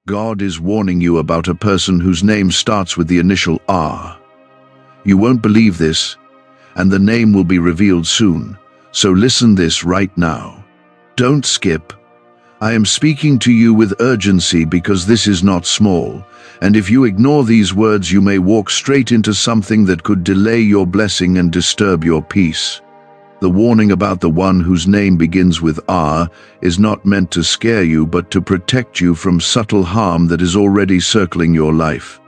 God is warning you about a person whose name starts with the initial R. You won't believe this, and the name will be revealed soon, so listen this right now. Don't skip. I am speaking to you with urgency because this is not small, and if you ignore these words you may walk straight into something that could delay your blessing and disturb your peace. The warning about the one whose name begins with R is not meant to scare you but to protect you from subtle harm that is already circling your life.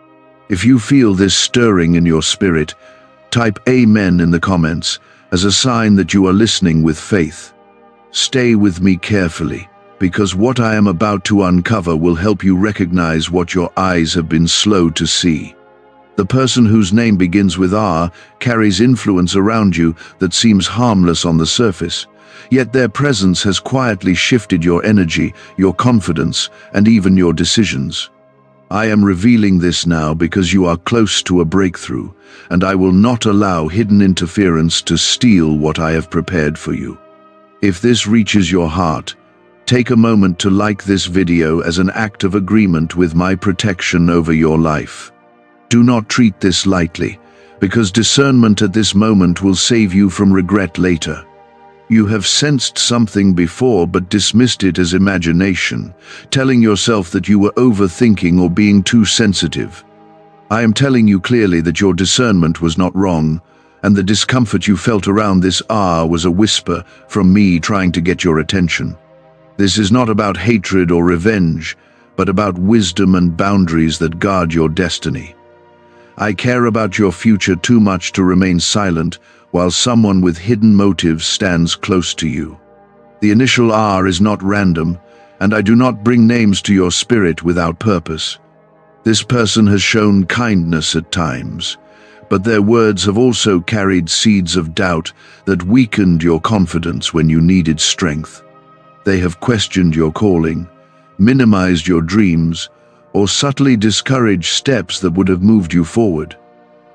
If you feel this stirring in your spirit, type Amen in the comments as a sign that you are listening with faith. Stay with me carefully, because what I am about to uncover will help you recognize what your eyes have been slow to see. The person whose name begins with R carries influence around you that seems harmless on the surface, yet their presence has quietly shifted your energy, your confidence, and even your decisions. I am revealing this now because you are close to a breakthrough, and I will not allow hidden interference to steal what I have prepared for you. If this reaches your heart, take a moment to like this video as an act of agreement with my protection over your life. Do not treat this lightly, because discernment at this moment will save you from regret later. You have sensed something before but dismissed it as imagination, telling yourself that you were overthinking or being too sensitive. I am telling you clearly that your discernment was not wrong, and the discomfort you felt around this R was a whisper from me trying to get your attention. This is not about hatred or revenge, but about wisdom and boundaries that guard your destiny. I care about your future too much to remain silent while someone with hidden motives stands close to you. The initial R is not random, and I do not bring names to your spirit without purpose. This person has shown kindness at times, but their words have also carried seeds of doubt that weakened your confidence when you needed strength. They have questioned your calling, minimized your dreams, or subtly discourage steps that would have moved you forward.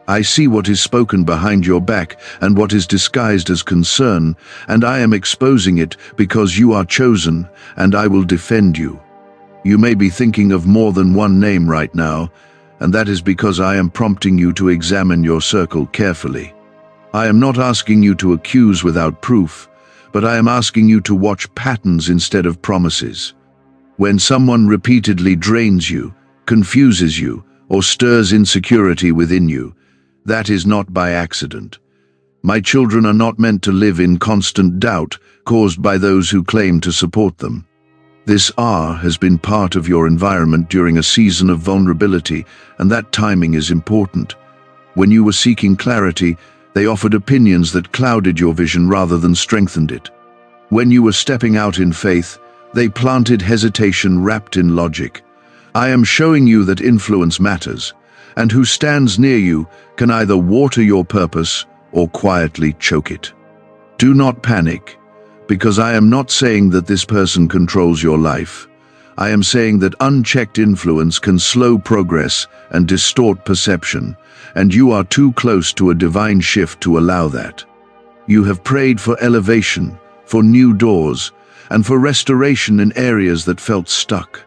I see what is spoken behind your back and what is disguised as concern, and I am exposing it because you are chosen, and I will defend you. You may be thinking of more than one name right now, and that is because I am prompting you to examine your circle carefully. I am not asking you to accuse without proof, but I am asking you to watch patterns instead of promises. When someone repeatedly drains you, confuses you, or stirs insecurity within you, that is not by accident. My children are not meant to live in constant doubt caused by those who claim to support them. This R has been part of your environment during a season of vulnerability, and that timing is important. When you were seeking clarity, they offered opinions that clouded your vision rather than strengthened it. When you were stepping out in faith, they planted hesitation wrapped in logic. I am showing you that influence matters, and who stands near you can either water your purpose or quietly choke it. Do not panic, because I am not saying that this person controls your life. I am saying that unchecked influence can slow progress and distort perception, and you are too close to a divine shift to allow that. You have prayed for elevation, for new doors, and for restoration in areas that felt stuck.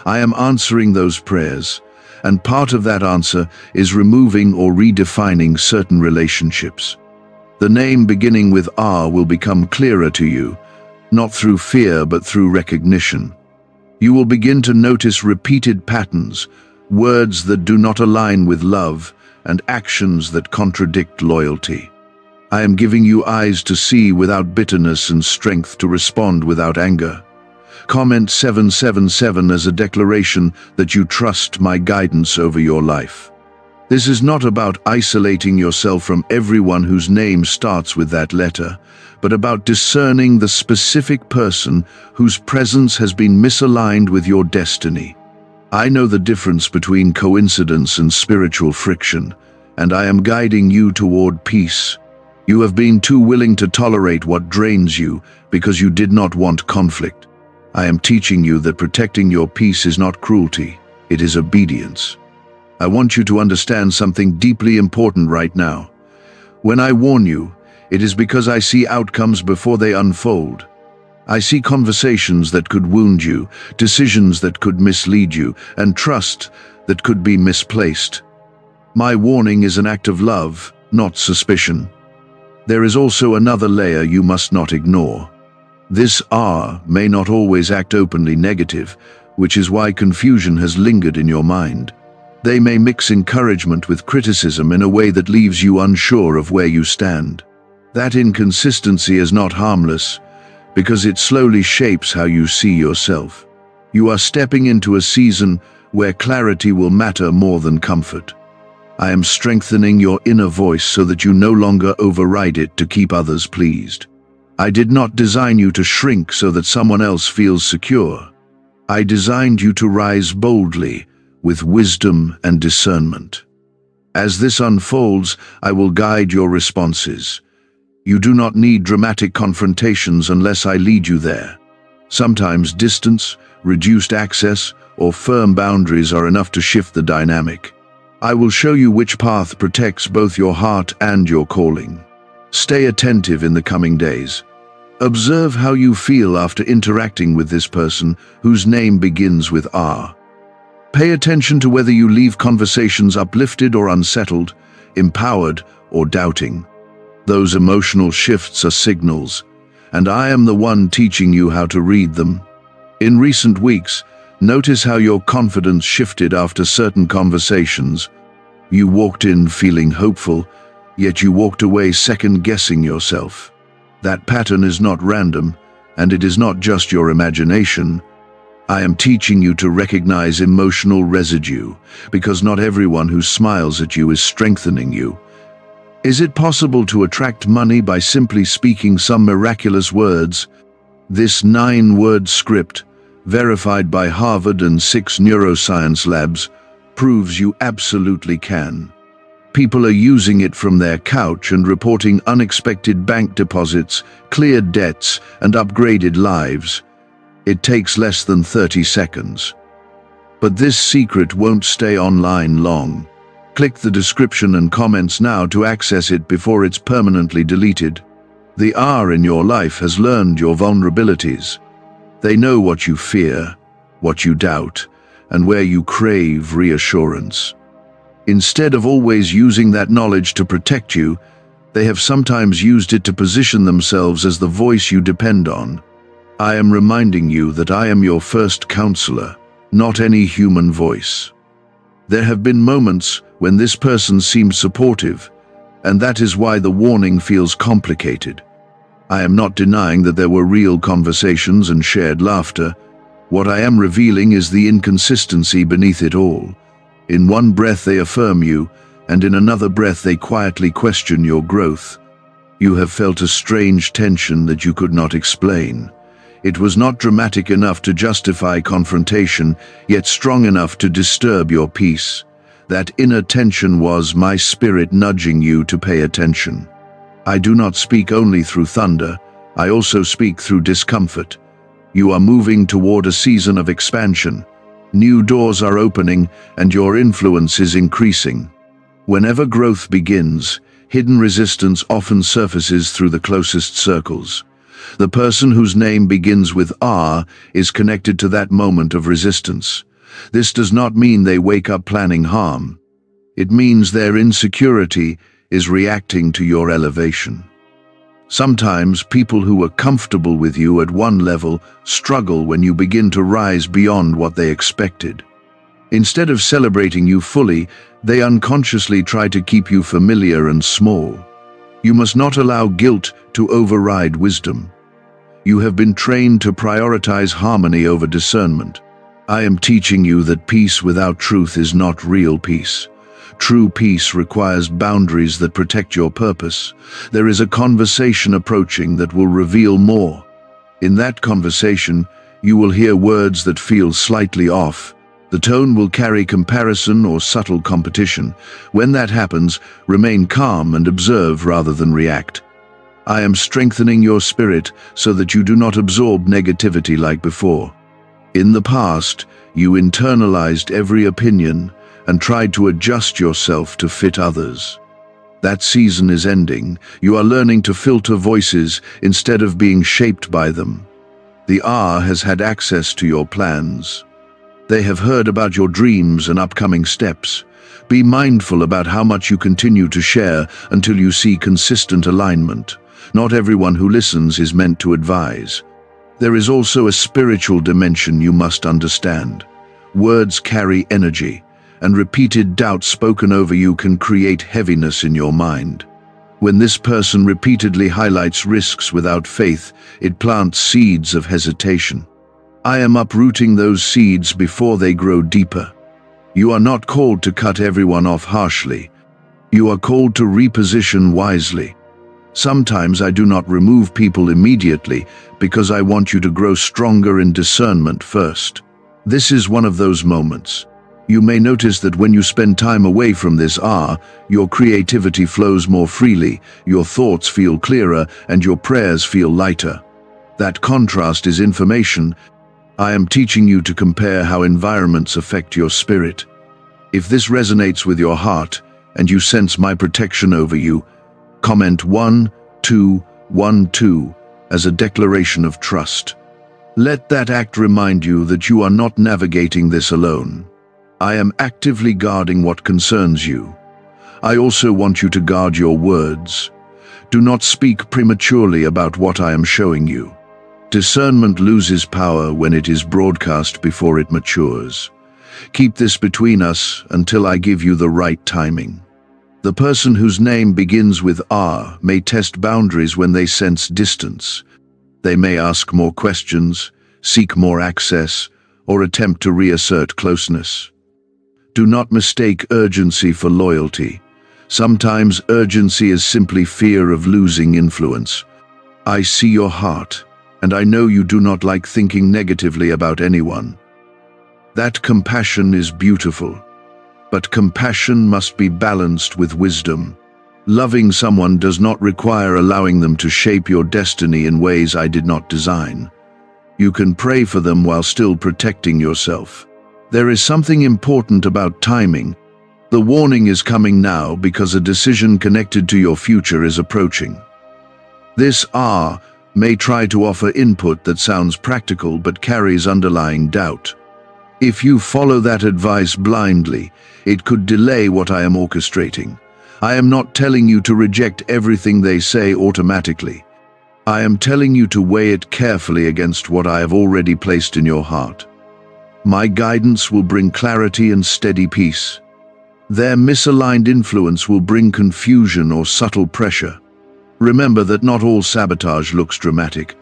I am answering those prayers, and part of that answer is removing or redefining certain relationships. The name beginning with R will become clearer to you, not through fear but through recognition. You will begin to notice repeated patterns, words that do not align with love, and actions that contradict loyalty. I am giving you eyes to see without bitterness and strength to respond without anger. Comment 777 as a declaration that you trust my guidance over your life. This is not about isolating yourself from everyone whose name starts with that letter, but about discerning the specific person whose presence has been misaligned with your destiny. I know the difference between coincidence and spiritual friction, and I am guiding you toward peace. You have been too willing to tolerate what drains you because you did not want conflict. I am teaching you that protecting your peace is not cruelty, it is obedience. I want you to understand something deeply important right now. When I warn you, it is because I see outcomes before they unfold. I see conversations that could wound you, decisions that could mislead you, and trust that could be misplaced. My warning is an act of love, not suspicion. There is also another layer you must not ignore. This R may not always act openly negative, which is why confusion has lingered in your mind. They may mix encouragement with criticism in a way that leaves you unsure of where you stand. That inconsistency is not harmless, because it slowly shapes how you see yourself. You are stepping into a season where clarity will matter more than comfort. I am strengthening your inner voice so that you no longer override it to keep others pleased. I did not design you to shrink so that someone else feels secure. I designed you to rise boldly, with wisdom and discernment. As this unfolds, I will guide your responses. You do not need dramatic confrontations unless I lead you there. Sometimes distance, reduced access, or firm boundaries are enough to shift the dynamic. I will show you which path protects both your heart and your calling. Stay attentive in the coming days. Observe how you feel after interacting with this person whose name begins with R. Pay attention to whether you leave conversations uplifted or unsettled, empowered or doubting. Those emotional shifts are signals, and I am the one teaching you how to read them. In recent weeks, notice how your confidence shifted after certain conversations. You walked in feeling hopeful, yet you walked away second-guessing yourself. That pattern is not random, and it is not just your imagination. I am teaching you to recognize emotional residue, because not everyone who smiles at you is strengthening you. Is it possible to attract money by simply speaking some miraculous words? This 9-word script, verified by Harvard and 6 neuroscience labs, proves you absolutely can. People are using it from their couch and reporting unexpected bank deposits, cleared debts, and upgraded lives. It takes less than 30 seconds. But this secret won't stay online long. Click the description and comments now to access it before it's permanently deleted. The R in your life has learned your vulnerabilities. They know what you fear, what you doubt, and where you crave reassurance. Instead of always using that knowledge to protect you, they have sometimes used it to position themselves as the voice you depend on. I am reminding you that I am your first counselor, not any human voice. There have been moments when this person seemed supportive, and that is why the warning feels complicated. I am not denying that there were real conversations and shared laughter. What I am revealing is the inconsistency beneath it all. In one breath they affirm you, and in another breath they quietly question your growth. You have felt a strange tension that you could not explain. It was not dramatic enough to justify confrontation, yet strong enough to disturb your peace. That inner tension was my spirit nudging you to pay attention. I do not speak only through thunder, I also speak through discomfort. You are moving toward a season of expansion. New doors are opening, and your influence is increasing. Whenever growth begins, hidden resistance often surfaces through the closest circles. The person whose name begins with R is connected to that moment of resistance. This does not mean they wake up planning harm. It means their insecurity is reacting to your elevation. Sometimes people who were comfortable with you at one level struggle when you begin to rise beyond what they expected. Instead of celebrating you fully, they unconsciously try to keep you familiar and small. You must not allow guilt to override wisdom. You have been trained to prioritize harmony over discernment. I am teaching you that peace without truth is not real peace. True peace requires boundaries that protect your purpose. There is a conversation approaching that will reveal more. In that conversation, you will hear words that feel slightly off. The tone will carry comparison or subtle competition. When that happens, remain calm and observe rather than react. I am strengthening your spirit so that you do not absorb negativity like before. In the past, you internalized every opinion and tried to adjust yourself to fit others. That season is ending. You are learning to filter voices instead of being shaped by them. The R has had access to your plans. They have heard about your dreams and upcoming steps. Be mindful about how much you continue to share until you see consistent alignment. Not everyone who listens is meant to advise. There is also a spiritual dimension you must understand. Words carry energy, and repeated doubt spoken over you can create heaviness in your mind. When this person repeatedly highlights risks without faith, it plants seeds of hesitation. I am uprooting those seeds before they grow deeper. You are not called to cut everyone off harshly. You are called to reposition wisely. Sometimes I do not remove people immediately because I want you to grow stronger in discernment first. This is one of those moments. You may notice that when you spend time away from this R, your creativity flows more freely, your thoughts feel clearer, and your prayers feel lighter. That contrast is information. I am teaching you to compare how environments affect your spirit. If this resonates with your heart, and you sense my protection over you, comment 1212 as a declaration of trust. Let that act remind you that you are not navigating this alone. I am actively guarding what concerns you. I also want you to guard your words. Do not speak prematurely about what I am showing you. Discernment loses power when it is broadcast before it matures. Keep this between us until I give you the right timing. The person whose name begins with R may test boundaries when they sense distance. They may ask more questions, seek more access, or attempt to reassert closeness. Do not mistake urgency for loyalty. Sometimes urgency is simply fear of losing influence. I see your heart, and I know you do not like thinking negatively about anyone. That compassion is beautiful, but compassion must be balanced with wisdom. Loving someone does not require allowing them to shape your destiny in ways I did not design. You can pray for them while still protecting yourself. There is something important about timing. The warning is coming now because a decision connected to your future is approaching. This R may try to offer input that sounds practical but carries underlying doubt. If you follow that advice blindly, it could delay what I am orchestrating. I am not telling you to reject everything they say automatically. I am telling you to weigh it carefully against what I have already placed in your heart. My guidance will bring clarity and steady peace. Their misaligned influence will bring confusion or subtle pressure. Remember that not all sabotage looks dramatic.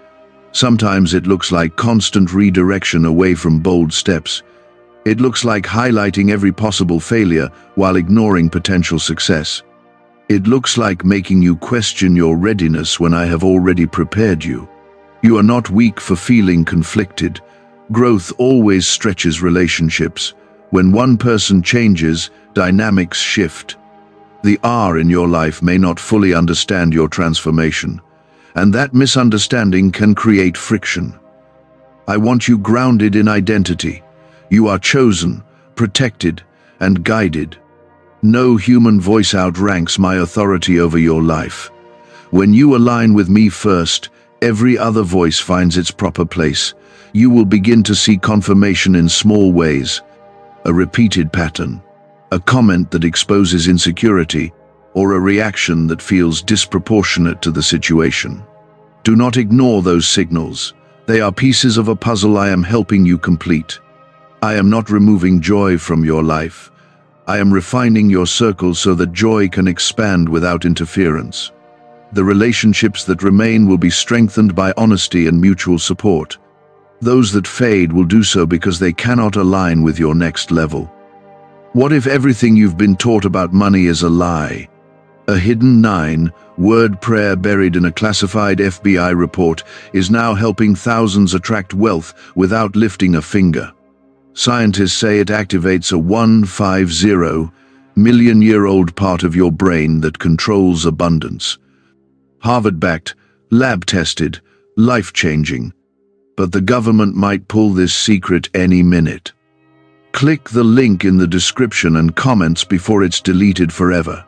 Sometimes it looks like constant redirection away from bold steps. It looks like highlighting every possible failure while ignoring potential success. It looks like making you question your readiness when I have already prepared you. You are not weak for feeling conflicted. Growth always stretches relationships. When one person changes, dynamics shift. The R in your life may not fully understand your transformation, and that misunderstanding can create friction. I want you grounded in identity. You are chosen, protected, and guided. No human voice outranks my authority over your life. When you align with me first, every other voice finds its proper place. You will begin to see confirmation in small ways. A repeated pattern, a comment that exposes insecurity, or a reaction that feels disproportionate to the situation. Do not ignore those signals. They are pieces of a puzzle I am helping you complete. I am not removing joy from your life. I am refining your circle so that joy can expand without interference. The relationships that remain will be strengthened by honesty and mutual support. Those that fade will do so because they cannot align with your next level. What if everything you've been taught about money is a lie? A hidden 9-word prayer buried in a classified FBI report is now helping thousands attract wealth without lifting a finger. Scientists say it activates a 150-million-year-old part of your brain that controls abundance. Harvard-backed, lab-tested, life-changing. But the government might pull this secret any minute. Click the link in the description and comments before it's deleted forever.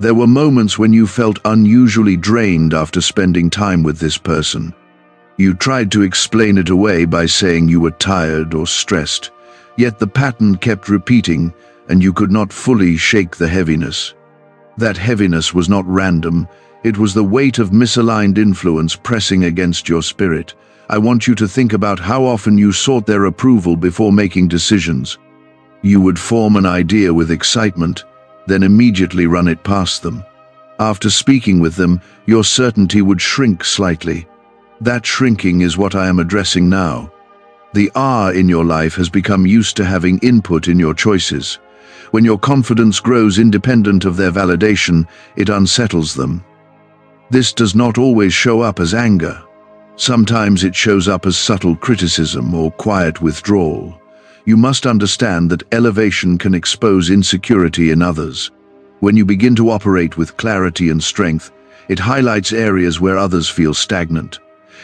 There were moments when you felt unusually drained after spending time with this person. You tried to explain it away by saying you were tired or stressed, yet the pattern kept repeating and you could not fully shake the heaviness. That heaviness was not random, it was the weight of misaligned influence pressing against your spirit. I want you to think about how often you sought their approval before making decisions. You would form an idea with excitement, then immediately run it past them. After speaking with them, your certainty would shrink slightly. That shrinking is what I am addressing now. The R in your life has become used to having input in your choices. When your confidence grows independent of their validation, it unsettles them. This does not always show up as anger. Sometimes it shows up as subtle criticism or quiet withdrawal. You must understand that elevation can expose insecurity in others. When you begin to operate with clarity and strength, it highlights areas where others feel stagnant.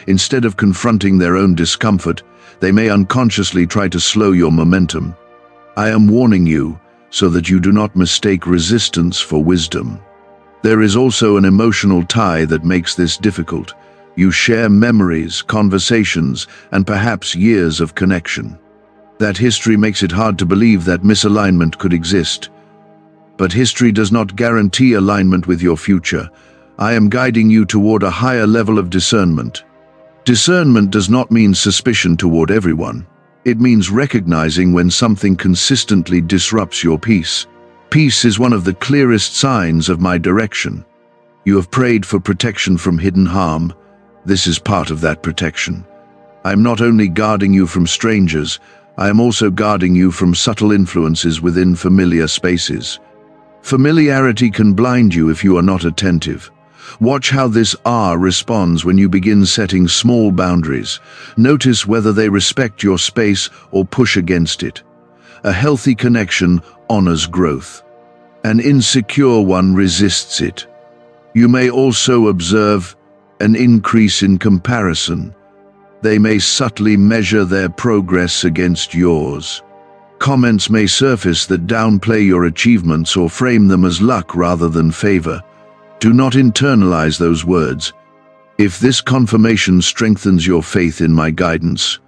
Instead of confronting their own discomfort, they may unconsciously try to slow your momentum. I am warning you so that you do not mistake resistance for wisdom. There is also an emotional tie that makes this difficult. You share memories, conversations, and perhaps years of connection. That history makes it hard to believe that misalignment could exist. But history does not guarantee alignment with your future. I am guiding you toward a higher level of discernment. Discernment does not mean suspicion toward everyone. It means recognizing when something consistently disrupts your peace. Peace is one of the clearest signs of my direction. You have prayed for protection from hidden harm. This is part of that protection. I am not only guarding you from strangers, I am also guarding you from subtle influences within familiar spaces. Familiarity can blind you if you are not attentive. Watch how this R responds when you begin setting small boundaries. Notice whether they respect your space or push against it. A healthy connection honors growth. An insecure one resists it. You may also observe an increase in comparison. They may subtly measure their progress against yours. Comments may surface that downplay your achievements or frame them as luck rather than favor. Do not internalize those words. If this confirmation strengthens your faith in my guidance,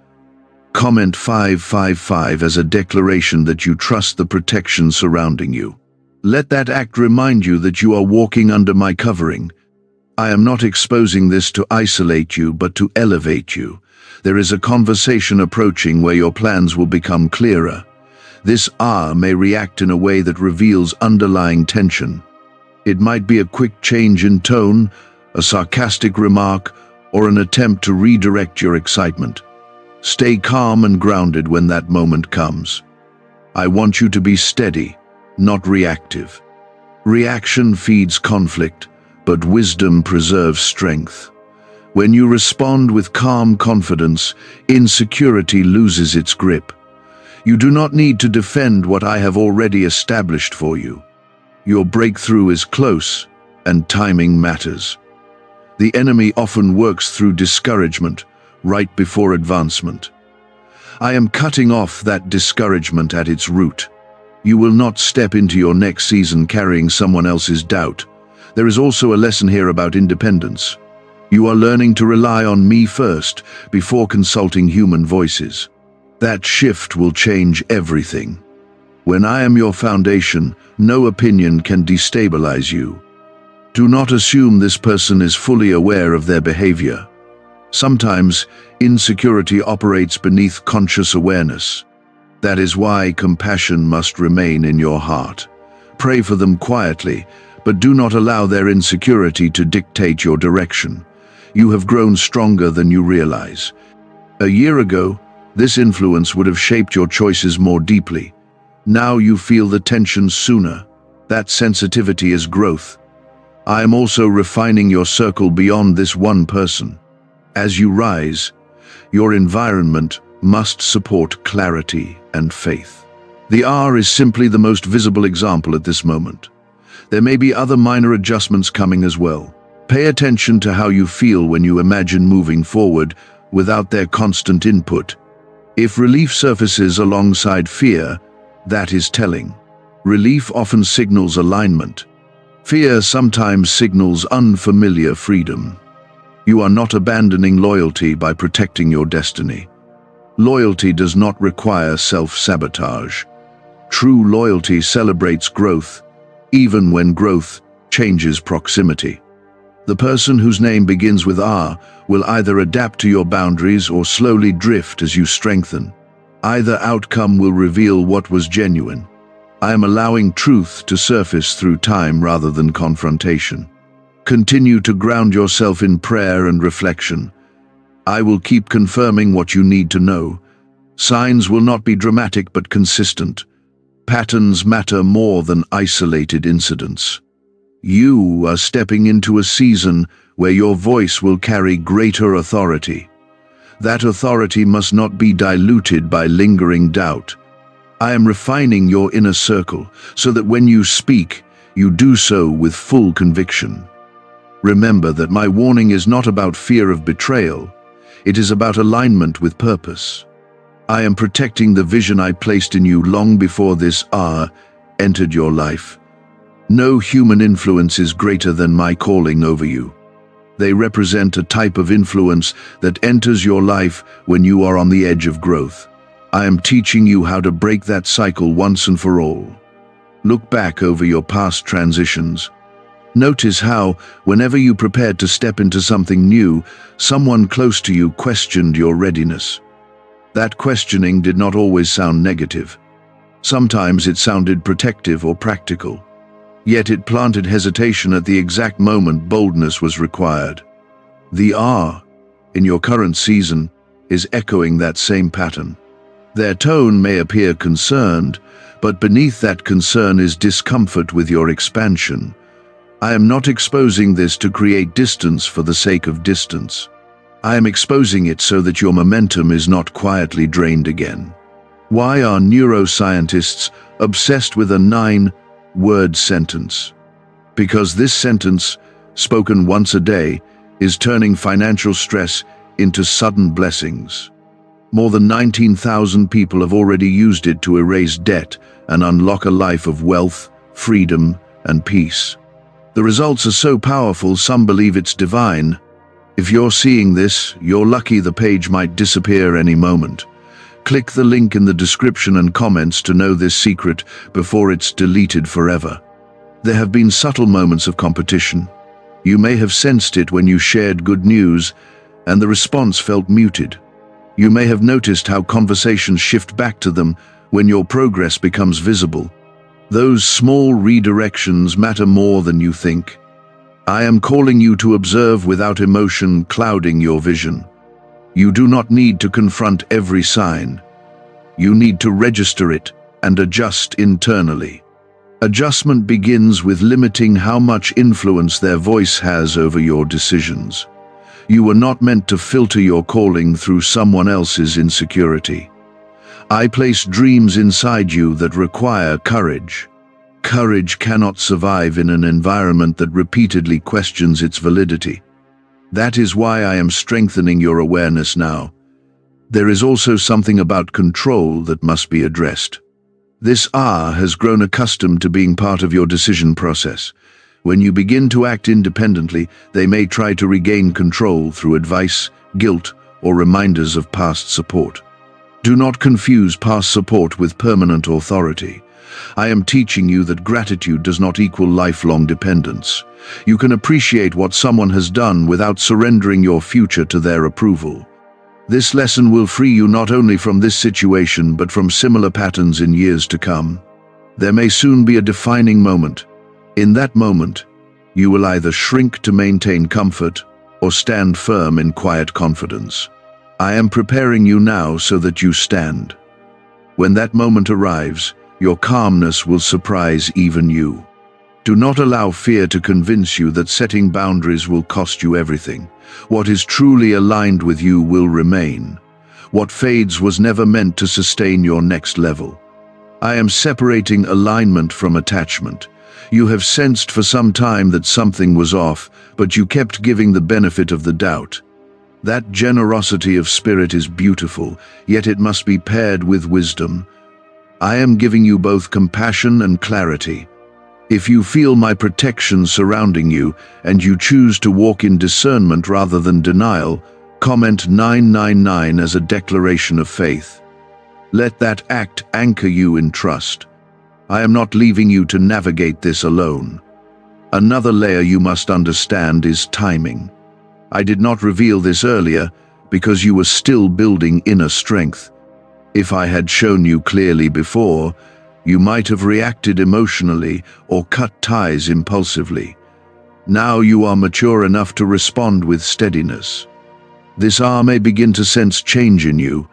comment 555 as a declaration that you trust the protection surrounding you. Let that act remind you that you are walking under my covering. I am not exposing this to isolate you, but to elevate you. There is a conversation approaching where your plans will become clearer. This R may react in a way that reveals underlying tension. It might be a quick change in tone, a sarcastic remark, or an attempt to redirect your excitement. Stay calm and grounded when that moment comes. I want you to be steady, not reactive. Reaction feeds conflict, but wisdom preserves strength. When you respond with calm confidence, insecurity loses its grip. You do not need to defend what I have already established for you. Your breakthrough is close, and timing matters. The enemy often works through discouragement, right before advancement. I am cutting off that discouragement at its root. You will not step into your next season carrying someone else's doubt. There is also a lesson here about independence. You are learning to rely on me first, before consulting human voices. That shift will change everything. When I am your foundation, no opinion can destabilize you. Do not assume this person is fully aware of their behavior. Sometimes, insecurity operates beneath conscious awareness. That is why compassion must remain in your heart. Pray for them quietly, but do not allow their insecurity to dictate your direction. You have grown stronger than you realize. A year ago, this influence would have shaped your choices more deeply. Now you feel the tension sooner. That sensitivity is growth. I am also refining your circle beyond this one person. As you rise, your environment must support clarity and faith. The R is simply the most visible example at this moment. There may be other minor adjustments coming as well. Pay attention to how you feel when you imagine moving forward without their constant input. If relief surfaces alongside fear, that is telling. Relief often signals alignment. Fear sometimes signals unfamiliar freedom. You are not abandoning loyalty by protecting your destiny. Loyalty does not require self-sabotage. True loyalty celebrates growth, even when growth changes proximity. The person whose name begins with R will either adapt to your boundaries or slowly drift as you strengthen. Either outcome will reveal what was genuine. I am allowing truth to surface through time rather than confrontation. Continue to ground yourself in prayer and reflection. I will keep confirming what you need to know. Signs will not be dramatic but consistent. Patterns matter more than isolated incidents. You are stepping into a season where your voice will carry greater authority. That authority must not be diluted by lingering doubt. I am refining your inner circle so that when you speak, you do so with full conviction. Remember that my warning is not about fear of betrayal. It is about alignment with purpose. I am protecting the vision I placed in you long before this R entered your life. No human influence is greater than my calling over you. They represent a type of influence that enters your life when you are on the edge of growth. I am teaching you how to break that cycle once and for all. Look back over your past transitions. Notice how, whenever you prepared to step into something new, someone close to you questioned your readiness. That questioning did not always sound negative. Sometimes it sounded protective or practical. Yet it planted hesitation at the exact moment boldness was required. The R in your current season is echoing that same pattern. Their tone may appear concerned, but beneath that concern is discomfort with your expansion. I am not exposing this to create distance for the sake of distance. I am exposing it so that your momentum is not quietly drained again. Why are neuroscientists obsessed with a 9-word sentence? Because this sentence, spoken once a day, is turning financial stress into sudden blessings. More than 19,000 people have already used it to erase debt and unlock a life of wealth, freedom, and peace. The results are so powerful, some believe it's divine. If you're seeing this, you're lucky. The page might disappear any moment. Click the link in the description and comments to know this secret before it's deleted forever. There have been subtle moments of competition. You may have sensed it when you shared good news, and the response felt muted. You may have noticed how conversations shift back to them when your progress becomes visible. Those small redirections matter more than you think. I am calling you to observe without emotion clouding your vision. You do not need to confront every sign. You need to register it and adjust internally. Adjustment begins with limiting how much influence their voice has over your decisions. You were not meant to filter your calling through someone else's insecurity. I place dreams inside you that require courage. Courage cannot survive in an environment that repeatedly questions its validity. That is why I am strengthening your awareness now. There is also something about control that must be addressed. This R has grown accustomed to being part of your decision process. When you begin to act independently, they may try to regain control through advice, guilt, or reminders of past support. Do not confuse past support with permanent authority. I am teaching you that gratitude does not equal lifelong dependence. You can appreciate what someone has done without surrendering your future to their approval. This lesson will free you not only from this situation but from similar patterns in years to come. There may soon be a defining moment. In that moment, you will either shrink to maintain comfort or stand firm in quiet confidence. I am preparing you now so that you stand. When that moment arrives, your calmness will surprise even you. Do not allow fear to convince you that setting boundaries will cost you everything. What is truly aligned with you will remain. What fades was never meant to sustain your next level. I am separating alignment from attachment. You have sensed for some time that something was off, but you kept giving the benefit of the doubt. That generosity of spirit is beautiful, yet it must be paired with wisdom. I am giving you both compassion and clarity. If you feel my protection surrounding you and you choose to walk in discernment rather than denial, comment 999 as a declaration of faith. Let that act anchor you in trust. I am not leaving you to navigate this alone. Another layer you must understand is timing. I did not reveal this earlier because you were still building inner strength. If I had shown you clearly before, you might have reacted emotionally or cut ties impulsively. Now you are mature enough to respond with steadiness. This R may begin to sense change in you.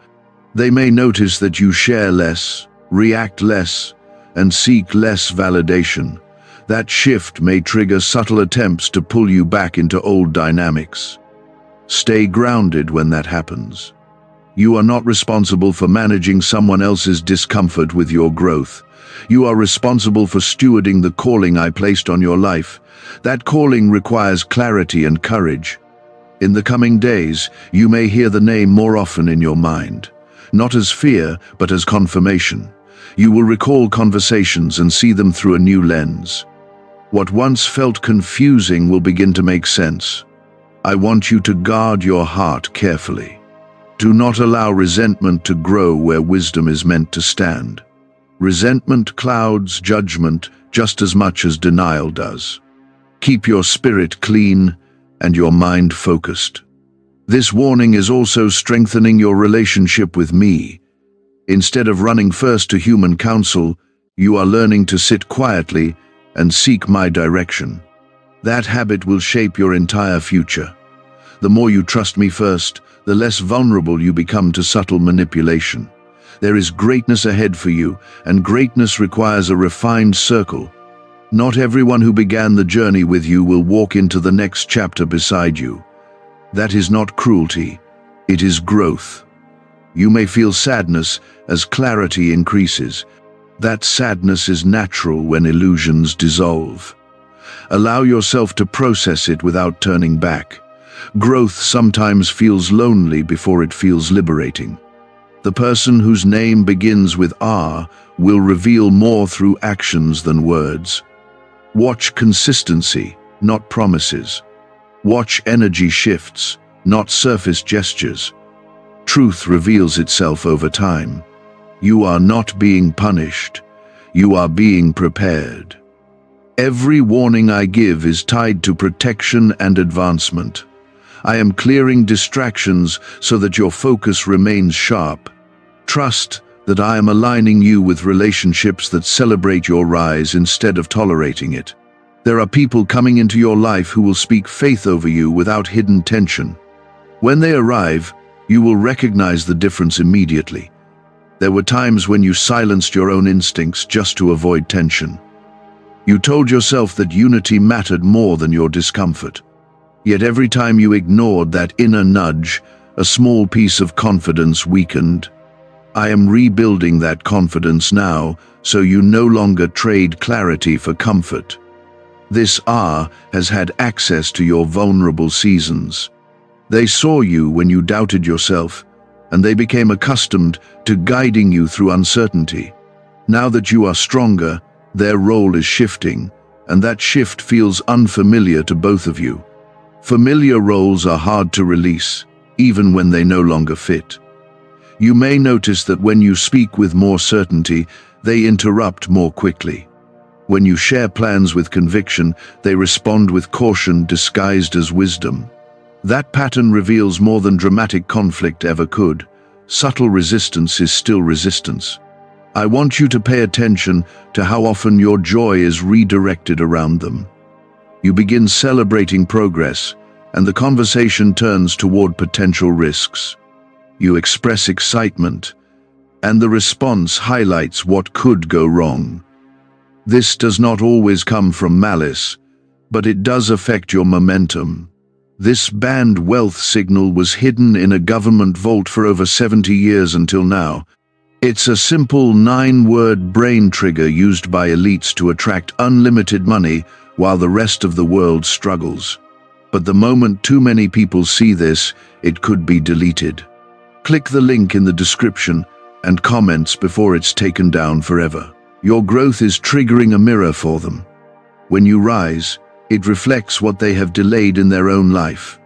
They may notice that you share less, react less, and seek less validation. That shift may trigger subtle attempts to pull you back into old dynamics. Stay grounded when that happens. You are not responsible for managing someone else's discomfort with your growth. You are responsible for stewarding the calling I placed on your life. That calling requires clarity and courage. In the coming days, you may hear the name more often in your mind, not as fear, but as confirmation. You will recall conversations and see them through a new lens. What once felt confusing will begin to make sense. I want you to guard your heart carefully. Do not allow resentment to grow where wisdom is meant to stand. Resentment clouds judgment just as much as denial does. Keep your spirit clean and your mind focused. This warning is also strengthening your relationship with me. Instead of running first to human counsel, you are learning to sit quietly and seek my direction. That habit will shape your entire future. The more you trust me first, the less vulnerable you become to subtle manipulation. There is greatness ahead for you, and greatness requires a refined circle. Not everyone who began the journey with you will walk into the next chapter beside you. That is not cruelty, it is growth. You may feel sadness as clarity increases. That sadness is natural when illusions dissolve. Allow yourself to process it without turning back. Growth sometimes feels lonely before it feels liberating. The person whose name begins with R will reveal more through actions than words. Watch consistency, not promises. Watch energy shifts, not surface gestures. Truth reveals itself over time. You are not being punished. You are being prepared. Every warning I give is tied to protection and advancement. I am clearing distractions so that your focus remains sharp. Trust that I am aligning you with relationships that celebrate your rise instead of tolerating it. There are people coming into your life who will speak faith over you without hidden tension. When they arrive, you will recognize the difference immediately. There were times when you silenced your own instincts just to avoid tension. You told yourself that unity mattered more than your discomfort. Yet every time you ignored that inner nudge, a small piece of confidence weakened. I am rebuilding that confidence now, so you no longer trade clarity for comfort. This R has had access to your vulnerable seasons. They saw you when you doubted yourself, and they became accustomed to guiding you through uncertainty. Now that you are stronger, their role is shifting, and that shift feels unfamiliar to both of you. Familiar roles are hard to release, even when they no longer fit. You may notice that when you speak with more certainty, they interrupt more quickly. When you share plans with conviction, they respond with caution disguised as wisdom. That pattern reveals more than dramatic conflict ever could. Subtle resistance is still resistance. I want you to pay attention to how often your joy is redirected around them. You begin celebrating progress, and the conversation turns toward potential risks. You express excitement, and the response highlights what could go wrong. This does not always come from malice, but it does affect your momentum. This banned wealth signal was hidden in a government vault for over 70 years until now. It's a simple 9-word brain trigger used by elites to attract unlimited money while the rest of the world struggles. But the moment too many people see this, it could be deleted. Click the link in the description and comments before it's taken down forever. Your growth is triggering a mirror for them. When you rise, it reflects what they have delayed in their own life.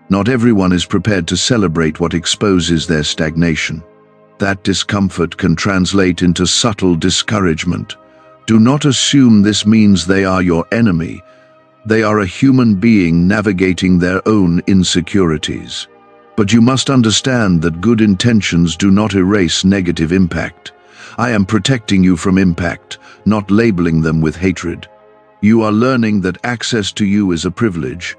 Not everyone is prepared to celebrate what exposes their stagnation. That discomfort can translate into subtle discouragement. Do not assume this means they are your enemy. They are a human being navigating their own insecurities. But you must understand that good intentions do not erase negative impact. I am protecting you from impact, not labeling them with hatred. You are learning that access to you is a privilege.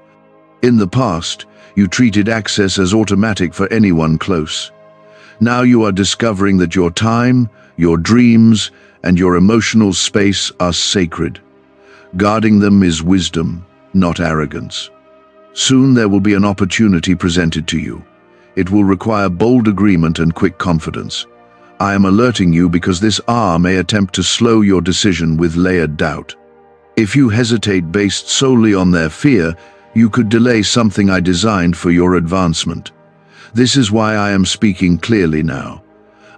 In the past, you treated access as automatic for anyone close. Now you are discovering that your time, your dreams, and your emotional space are sacred. Guarding them is wisdom, not arrogance. Soon there will be an opportunity presented to you. It will require bold agreement and quick confidence. I am alerting you because this hour may attempt to slow your decision with layered doubt. If you hesitate based solely on their fear, you could delay something I designed for your advancement. This is why I am speaking clearly now.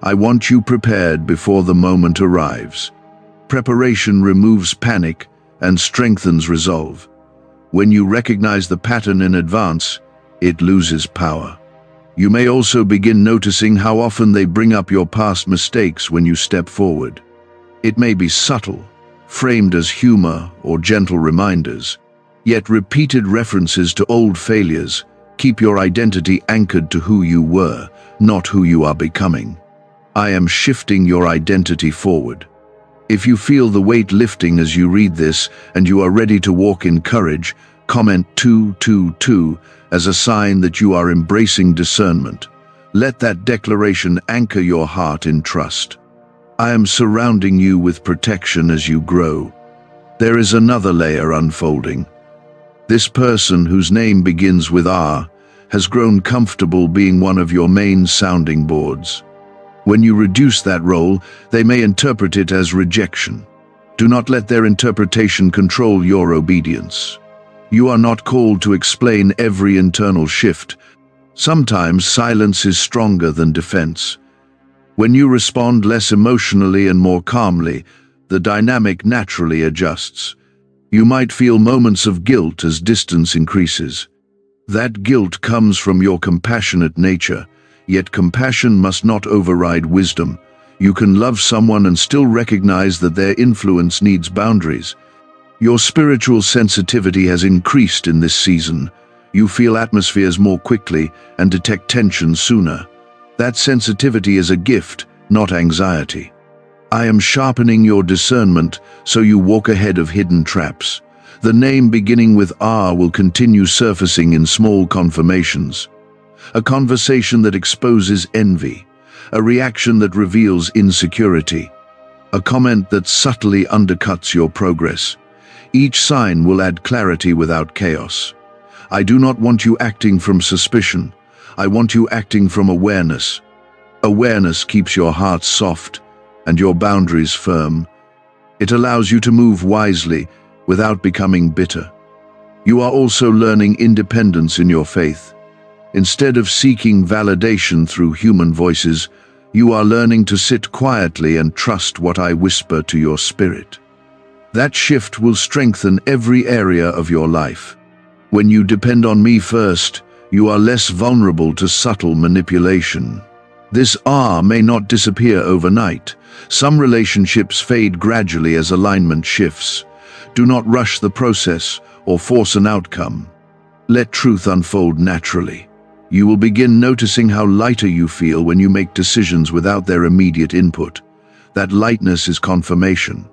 I want you prepared before the moment arrives. Preparation removes panic and strengthens resolve. When you recognize the pattern in advance, it loses power. You may also begin noticing how often they bring up your past mistakes when you step forward. It may be subtle, framed as humor or gentle reminders, yet repeated references to old failures keep your identity anchored to who you were, not who you are becoming. I am shifting your identity forward. If you feel the weight lifting as you read this and you are ready to walk in courage, comment 222 as a sign that you are embracing discernment. Let that declaration anchor your heart in trust. I am surrounding you with protection as you grow. There is another layer unfolding. This person, whose name begins with R, has grown comfortable being one of your main sounding boards. When you reduce that role, they may interpret it as rejection. Do not let their interpretation control your obedience. You are not called to explain every internal shift. Sometimes silence is stronger than defense. When you respond less emotionally and more calmly, the dynamic naturally adjusts. You might feel moments of guilt as distance increases. That guilt comes from your compassionate nature, yet compassion must not override wisdom. You can love someone and still recognize that their influence needs boundaries. Your spiritual sensitivity has increased in this season. You feel atmospheres more quickly and detect tension sooner. That sensitivity is a gift, not anxiety. I am sharpening your discernment so you walk ahead of hidden traps. The name beginning with R will continue surfacing in small confirmations. A conversation that exposes envy, a reaction that reveals insecurity, a comment that subtly undercuts your progress. Each sign will add clarity without chaos. I do not want you acting from suspicion. I want you acting from awareness. Awareness keeps your heart soft and your boundaries firm. It allows you to move wisely without becoming bitter. You are also learning independence in your faith. Instead of seeking validation through human voices, you are learning to sit quietly and trust what I whisper to your spirit. That shift will strengthen every area of your life. When you depend on me first, you are less vulnerable to subtle manipulation. This R may not disappear overnight. Some relationships fade gradually as alignment shifts. Do not rush the process or force an outcome. Let truth unfold naturally. You will begin noticing how lighter you feel when you make decisions without their immediate input. That lightness is confirmation.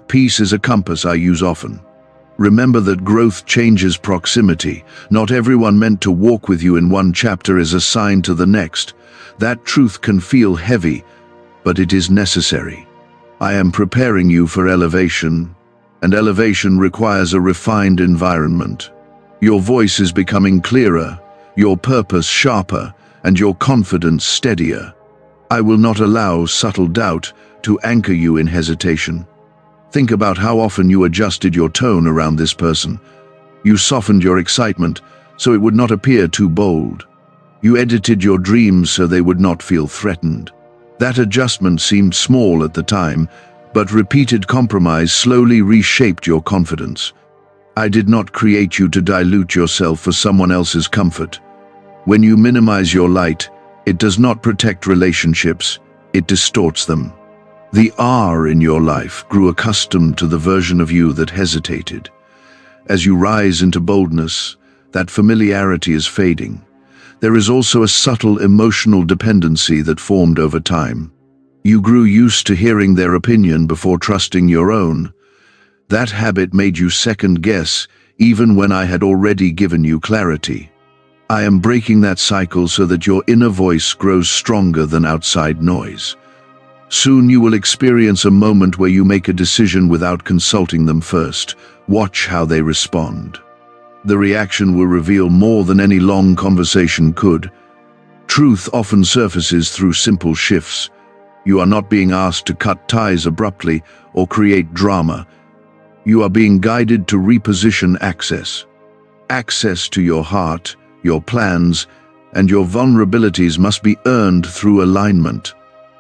Peace is a compass I use often. Remember that growth changes proximity. Not everyone meant to walk with you in one chapter is assigned to the next. That truth can feel heavy, but it is necessary. I am preparing you for elevation, and elevation requires a refined environment. Your voice is becoming clearer, your purpose sharper, and your confidence steadier. I will not allow subtle doubt to anchor you in hesitation. Think about how often you adjusted your tone around this person. You softened your excitement so it would not appear too bold. You edited your dreams so they would not feel threatened. That adjustment seemed small at the time, but repeated compromise slowly reshaped your confidence. I did not create you to dilute yourself for someone else's comfort. When you minimize your light, it does not protect relationships, it distorts them. The R in your life grew accustomed to the version of you that hesitated. As you rise into boldness, that familiarity is fading. There is also a subtle emotional dependency that formed over time. You grew used to hearing their opinion before trusting your own. That habit made you second guess, even when I had already given you clarity. I am breaking that cycle so that your inner voice grows stronger than outside noise. Soon you will experience a moment where you make a decision without consulting them first. Watch how they respond. The reaction will reveal more than any long conversation could. Truth often surfaces through simple shifts. You are not being asked to cut ties abruptly or create drama. You are being guided to reposition access. Access to your heart, your plans, and your vulnerabilities must be earned through alignment.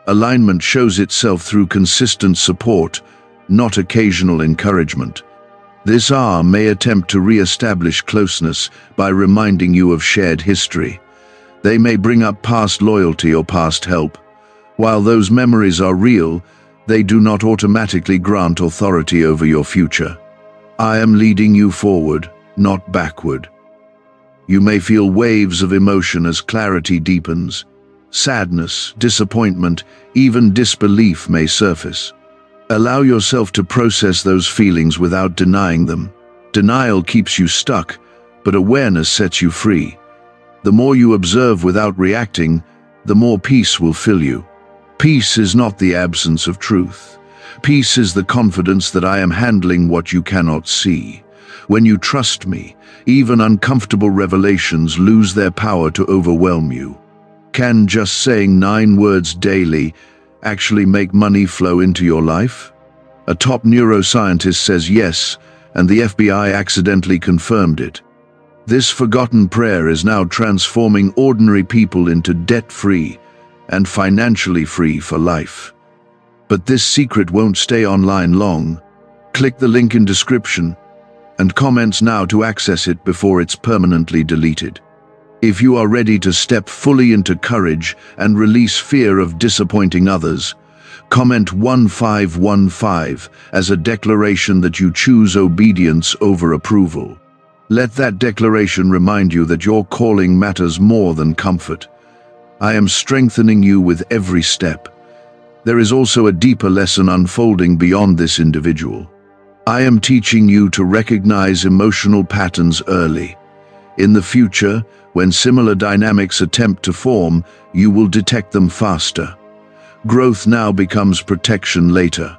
Alignment shows itself through consistent support, not occasional encouragement. This R may attempt to re-establish closeness by reminding you of shared history. They may bring up past loyalty or past help. While those memories are real, they do not automatically grant authority over your future. I am leading you forward, not backward. You may feel waves of emotion as clarity deepens. Sadness, disappointment, even disbelief may surface. Allow yourself to process those feelings without denying them. Denial keeps you stuck, but awareness sets you free. The more you observe without reacting, the more peace will fill you. Peace is not the absence of truth. Peace is the confidence that I am handling what you cannot see. When you trust me, even uncomfortable revelations lose their power to overwhelm you. Can just saying 9 words daily actually make money flow into your life? A top neuroscientist says yes, and the FBI accidentally confirmed it. This forgotten prayer is now transforming ordinary people into debt-free and financially free for life. But this secret won't stay online long. Click the link in description and comments now to access it before it's permanently deleted. If you are ready to step fully into courage and release fear of disappointing others, comment 1515 as a declaration that you choose obedience over approval. Let that declaration remind you that your calling matters more than comfort. I am strengthening you with every step. There is also a deeper lesson unfolding beyond this individual. I am teaching you to recognize emotional patterns early. In the future, when similar dynamics attempt to form, you will detect them faster. Growth now becomes protection later.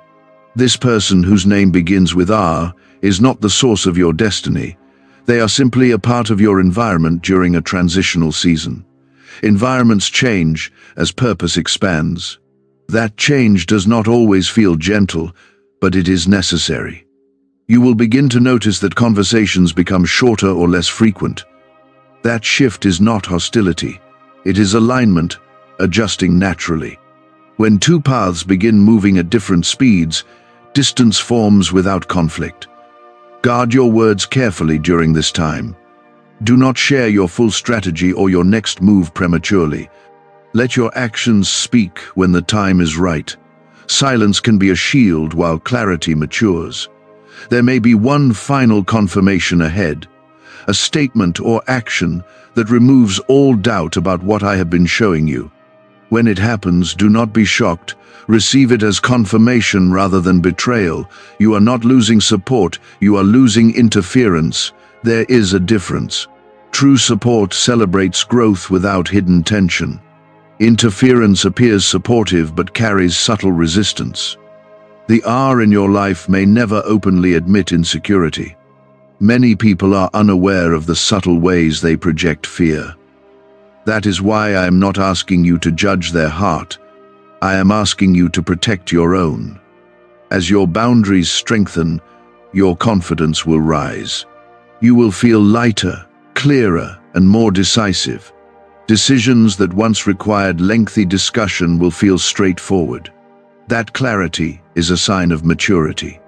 This person whose name begins with R is not the source of your destiny. They are simply a part of your environment during a transitional season. Environments change as purpose expands. That change does not always feel gentle, but it is necessary. You will begin to notice that conversations become shorter or less frequent. That shift is not hostility. It is alignment, adjusting naturally. When two paths begin moving at different speeds, distance forms without conflict. Guard your words carefully during this time. Do not share your full strategy or your next move prematurely. Let your actions speak when the time is right. Silence can be a shield while clarity matures. There may be one final confirmation ahead, a statement or action that removes all doubt about what I have been showing you. When it happens, do not be shocked. Receive it as confirmation rather than betrayal. You are not losing support, you are losing interference. There is a difference. True support celebrates growth without hidden tension. Interference appears supportive but carries subtle resistance. The R in your life may never openly admit insecurity. Many people are unaware of the subtle ways they project fear. That is why I am not asking you to judge their heart. I am asking you to protect your own. As your boundaries strengthen, your confidence will rise. You will feel lighter, clearer, and more decisive. Decisions that once required lengthy discussion will feel straightforward. That clarity is a sign of maturity.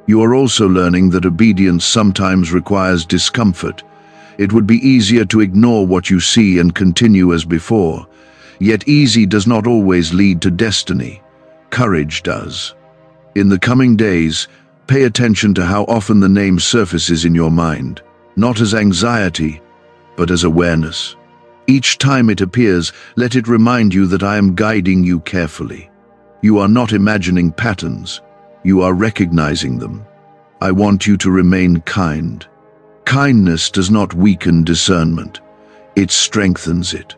You are also learning that obedience sometimes requires discomfort. It would be easier to ignore what you see and continue as before. Yet easy does not always lead to destiny. Courage does. In the coming days, pay attention to how often the name surfaces in your mind, not as anxiety, but as awareness. Each time it appears, let it remind you that I am guiding you carefully. You are not imagining patterns, you are recognizing them. I want you to remain kind. Kindness does not weaken discernment, it strengthens it.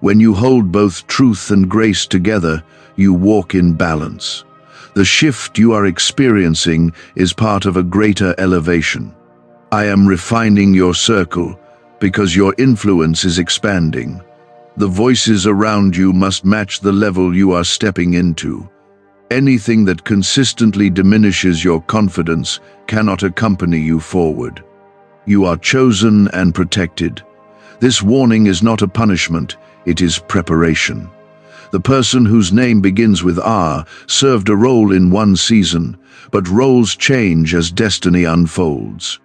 When you hold both truth and grace together, you walk in balance. The shift you are experiencing is part of a greater elevation. I am refining your circle because your influence is expanding. The voices around you must match the level you are stepping into. Anything that consistently diminishes your confidence cannot accompany you forward. You are chosen and protected. This warning is not a punishment, it is preparation. The person whose name begins with R served a role in one season, but roles change as destiny unfolds.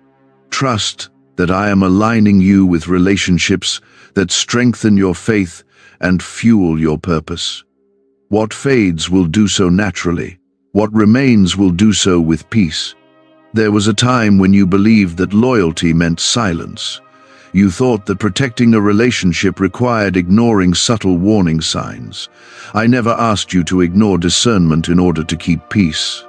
Trust that I am aligning you with relationships that strengthen your faith and fuel your purpose. What fades will do so naturally. What remains will do so with peace. There was a time when you believed that loyalty meant silence. You thought that protecting a relationship required ignoring subtle warning signs. I never asked you to ignore discernment in order to keep peace.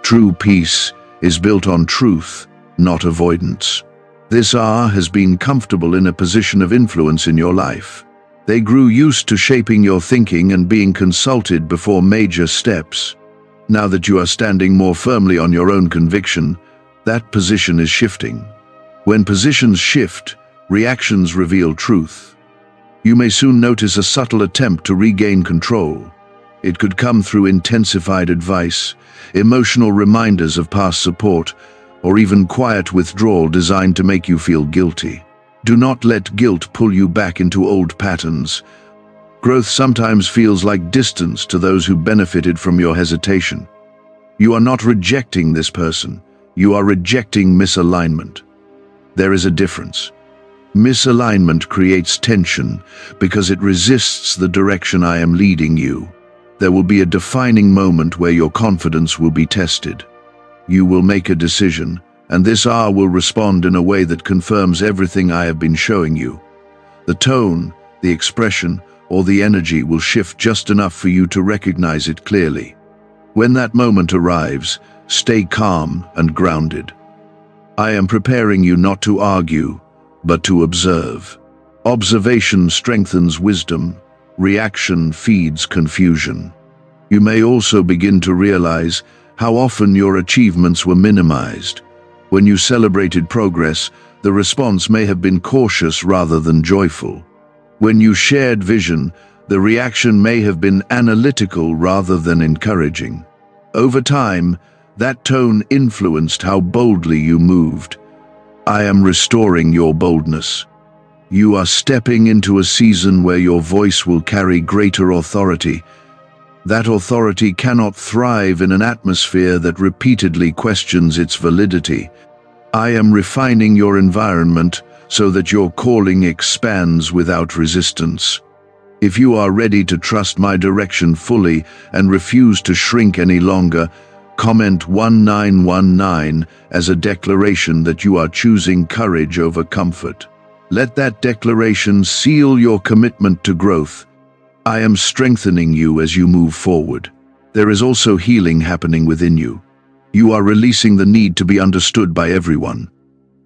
True peace is built on truth, not avoidance. This R has been comfortable in a position of influence in your life. They grew used to shaping your thinking and being consulted before major steps. Now that you are standing more firmly on your own conviction, that position is shifting. When positions shift, reactions reveal truth. You may soon notice a subtle attempt to regain control. It could come through intensified advice, emotional reminders of past support, or even quiet withdrawal designed to make you feel guilty. Do not let guilt pull you back into old patterns. Growth sometimes feels like distance to those who benefited from your hesitation. You are not rejecting this person, you are rejecting misalignment. There is a difference. Misalignment creates tension because it resists the direction I am leading you. There will be a defining moment where your confidence will be tested. You will make a decision, and this R will respond in a way that confirms everything I have been showing you. The tone, the expression, or the energy will shift just enough for you to recognize it clearly. When that moment arrives, stay calm and grounded. I am preparing you not to argue, but to observe. Observation strengthens wisdom, reaction feeds confusion. You may also begin to realize how often your achievements were minimized. When you celebrated progress, the response may have been cautious rather than joyful. When you shared vision, the reaction may have been analytical rather than encouraging. Over time, that tone influenced how boldly you moved. I am restoring your boldness. You are stepping into a season where your voice will carry greater authority. That authority cannot thrive in an atmosphere that repeatedly questions its validity. I am refining your environment so that your calling expands without resistance. If you are ready to trust my direction fully and refuse to shrink any longer, comment 1919 as a declaration that you are choosing courage over comfort. Let that declaration seal your commitment to growth. I am strengthening you as you move forward. There is also healing happening within you. You are releasing the need to be understood by everyone.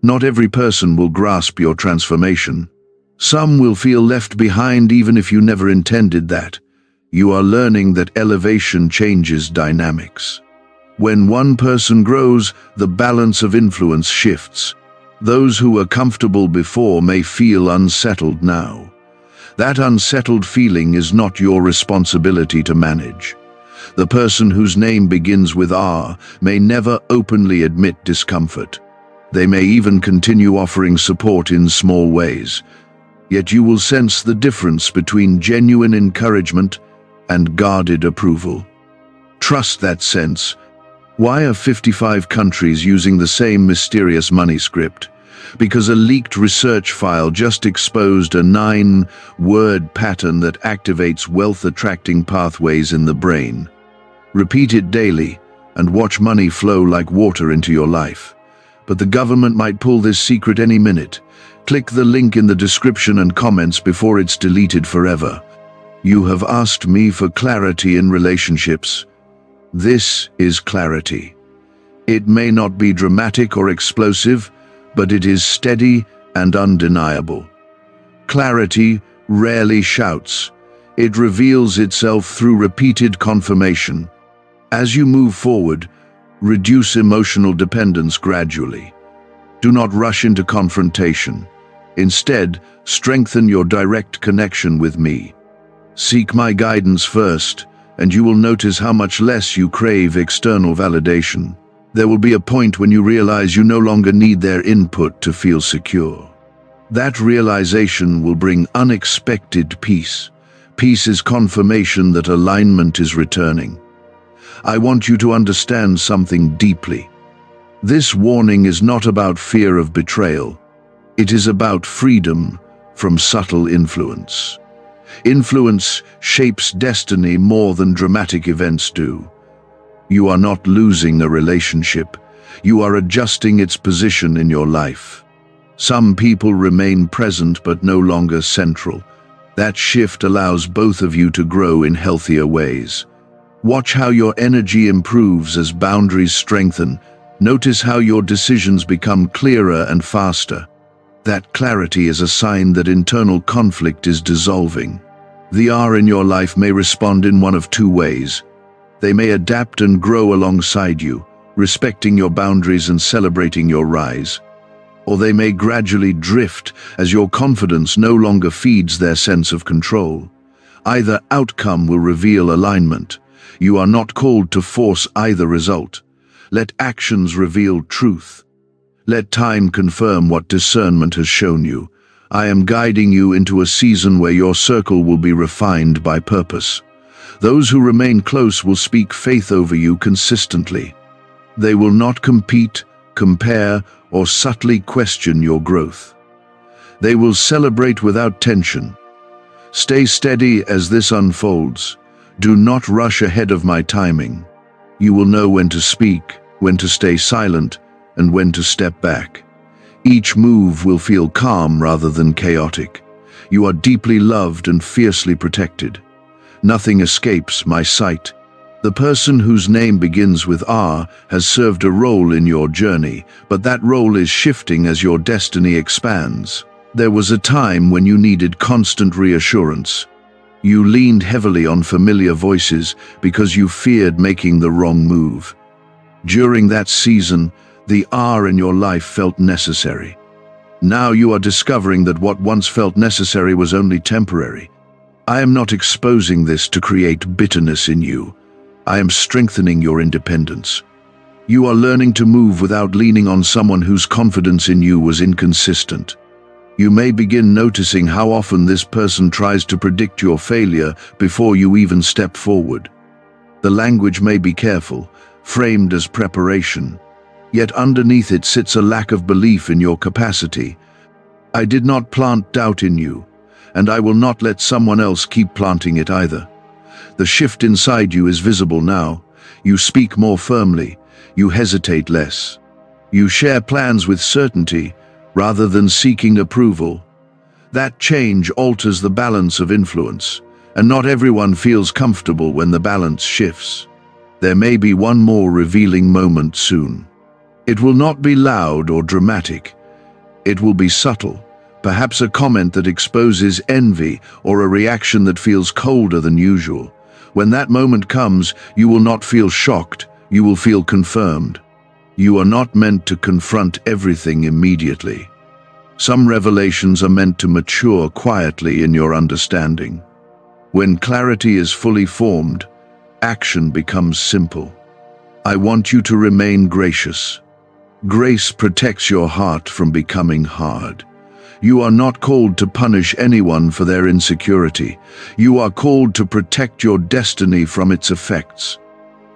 Not every person will grasp your transformation. Some will feel left behind even if you never intended that. You are learning that elevation changes dynamics. When one person grows, the balance of influence shifts. Those who were comfortable before may feel unsettled now. That unsettled feeling is not your responsibility to manage. The person whose name begins with R may never openly admit discomfort. They may even continue offering support in small ways. Yet you will sense the difference between genuine encouragement and guarded approval. Trust that sense. Why are 55 countries using the same mysterious money script? Because a leaked research file just exposed a 9-word pattern that activates wealth-attracting pathways in the brain. Repeat it daily, and watch money flow like water into your life. But the government might pull this secret any minute. Click the link in the description and comments before it's deleted forever. You have asked me for clarity in relationships. This is clarity. It may not be dramatic or explosive, but it is steady and undeniable. Clarity rarely shouts. It reveals itself through repeated confirmation. As you move forward, reduce emotional dependence gradually. Do not rush into confrontation. Instead, strengthen your direct connection with me. Seek my guidance first, and you will notice how much less you crave external validation. There will be a point when you realize you no longer need their input to feel secure. That realization will bring unexpected peace. Peace is confirmation that alignment is returning. I want you to understand something deeply. This warning is not about fear of betrayal. It is about freedom from subtle influence. Influence shapes destiny more than dramatic events do. You are not losing a relationship. You are adjusting its position in your life. Some people remain present but no longer central. That shift allows both of you to grow in healthier ways. Watch how your energy improves as boundaries strengthen. Notice how your decisions become clearer and faster. That clarity is a sign that internal conflict is dissolving. The R in your life may respond in one of two ways. They may adapt and grow alongside you, respecting your boundaries and celebrating your rise. Or they may gradually drift as your confidence no longer feeds their sense of control. Either outcome will reveal alignment. You are not called to force either result. Let actions reveal truth. Let time confirm what discernment has shown you. I am guiding you into a season where your circle will be refined by purpose. Those who remain close will speak faith over you consistently. They will not compete, compare, or subtly question your growth. They will celebrate without tension. Stay steady as this unfolds. Do not rush ahead of my timing. You will know when to speak, when to stay silent, and when to step back. Each move will feel calm rather than chaotic. You are deeply loved and fiercely protected. Nothing escapes my sight. The person whose name begins with R has served a role in your journey, but that role is shifting as your destiny expands. There was a time when you needed constant reassurance. You leaned heavily on familiar voices because you feared making the wrong move. During that season, the R in your life felt necessary. Now you are discovering that what once felt necessary was only temporary. I am not exposing this to create bitterness in you. I am strengthening your independence. You are learning to move without leaning on someone whose confidence in you was inconsistent. You may begin noticing how often this person tries to predict your failure before you even step forward. The language may be careful, framed as preparation, yet underneath it sits a lack of belief in your capacity. I did not plant doubt in you, and I will not let someone else keep planting it either. The shift inside you is visible now. You speak more firmly. You hesitate less. You share plans with certainty rather than seeking approval. That change alters the balance of influence, and not everyone feels comfortable when the balance shifts. There may be one more revealing moment soon. It will not be loud or dramatic. It will be subtle. Perhaps a comment that exposes envy or a reaction that feels colder than usual. When that moment comes, you will not feel shocked, you will feel confirmed. You are not meant to confront everything immediately. Some revelations are meant to mature quietly in your understanding. When clarity is fully formed, action becomes simple. I want you to remain gracious. Grace protects your heart from becoming hard. You are not called to punish anyone for their insecurity. You are called to protect your destiny from its effects.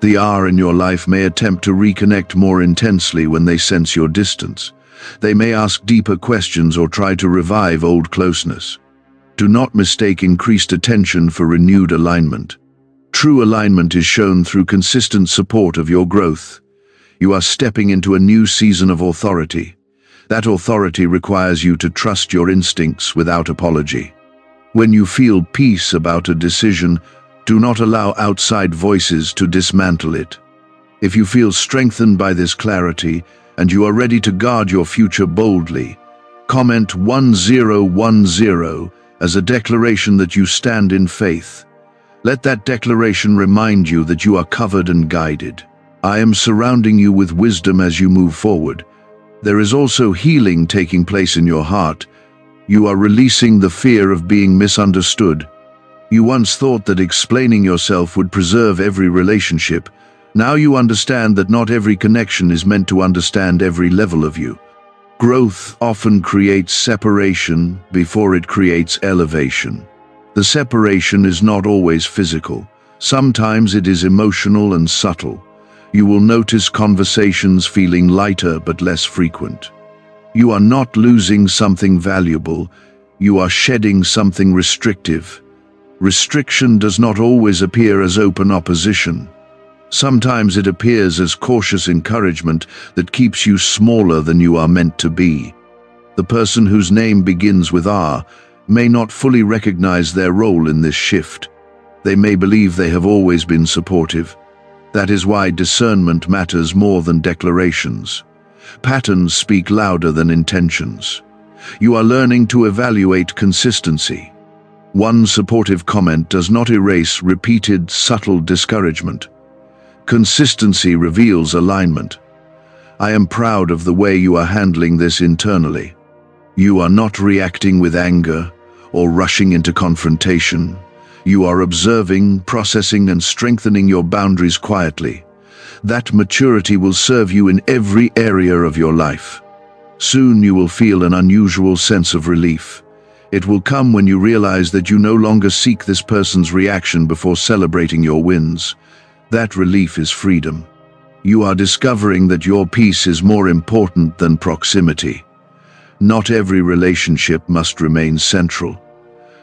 The R in your life may attempt to reconnect more intensely when they sense your distance. They may ask deeper questions or try to revive old closeness. Do not mistake increased attention for renewed alignment. True alignment is shown through consistent support of your growth. You are stepping into a new season of authority. That authority requires you to trust your instincts without apology. When you feel peace about a decision, do not allow outside voices to dismantle it. If you feel strengthened by this clarity and you are ready to guard your future boldly, comment 1010 as a declaration that you stand in faith. Let that declaration remind you that you are covered and guided. I am surrounding you with wisdom as you move forward. There is also healing taking place in your heart. You are releasing the fear of being misunderstood. You once thought that explaining yourself would preserve every relationship. Now you understand that not every connection is meant to understand every level of you. Growth often creates separation before it creates elevation. The separation is not always physical. Sometimes it is emotional and subtle. You will notice conversations feeling lighter but less frequent. You are not losing something valuable. You are shedding something restrictive. Restriction does not always appear as open opposition. Sometimes it appears as cautious encouragement that keeps you smaller than you are meant to be. The person whose name begins with R may not fully recognize their role in this shift. They may believe they have always been supportive. That is why discernment matters more than declarations. Patterns speak louder than intentions. You are learning to evaluate consistency. One supportive comment does not erase repeated, subtle discouragement. Consistency reveals alignment. I am proud of the way you are handling this internally. You are not reacting with anger or rushing into confrontation. You are observing, processing, and strengthening your boundaries quietly. That maturity will serve you in every area of your life. Soon you will feel an unusual sense of relief. It will come when you realize that you no longer seek this person's reaction before celebrating your wins. That relief is freedom. You are discovering that your peace is more important than proximity. Not every relationship must remain central.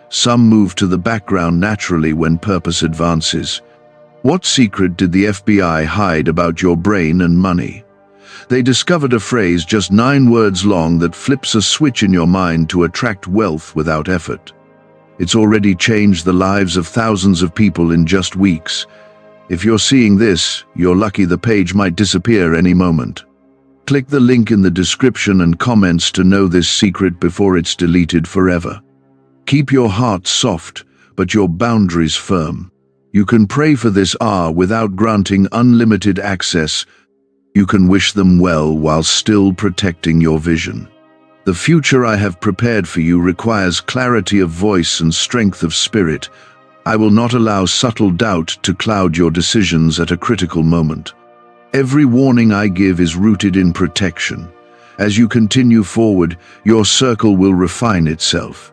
Some move to the background naturally when purpose advances. What secret did the FBI hide about your brain and money? They discovered a phrase just 9 words long that flips a switch in your mind to attract wealth without effort. It's already changed the lives of thousands of people in just weeks. If you're seeing this, you're lucky. The page might disappear any moment. Click the link in the description and comments to know this secret before it's deleted forever. Keep your heart soft, but your boundaries firm. You can pray for this R without granting unlimited access. You can wish them well while still protecting your vision. The future I have prepared for you requires clarity of voice and strength of spirit. I will not allow subtle doubt to cloud your decisions at a critical moment. Every warning I give is rooted in protection. As you continue forward, your circle will refine itself.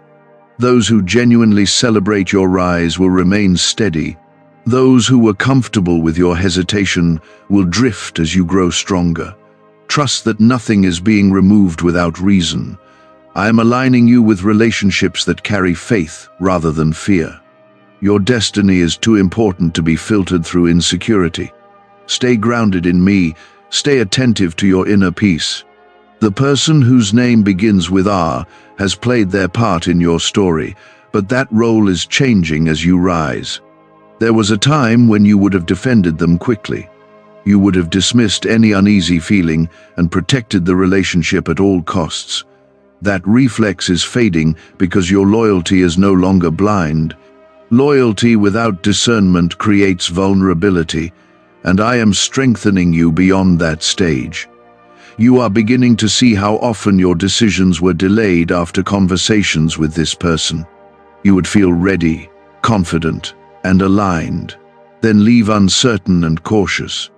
Those who genuinely celebrate your rise will remain steady. Those who were comfortable with your hesitation will drift as you grow stronger. Trust that nothing is being removed without reason. I am aligning you with relationships that carry faith rather than fear. Your destiny is too important to be filtered through insecurity. Stay grounded in me. Stay attentive to your inner peace. The person whose name begins with R has played their part in your story, but that role is changing as you rise. There was a time when you would have defended them quickly. You would have dismissed any uneasy feeling and protected the relationship at all costs. That reflex is fading because your loyalty is no longer blind. Loyalty without discernment creates vulnerability, and I am strengthening you beyond that stage. You are beginning to see how often your decisions were delayed after conversations with this person. You would feel ready, confident, and aligned, then leave uncertain and cautious.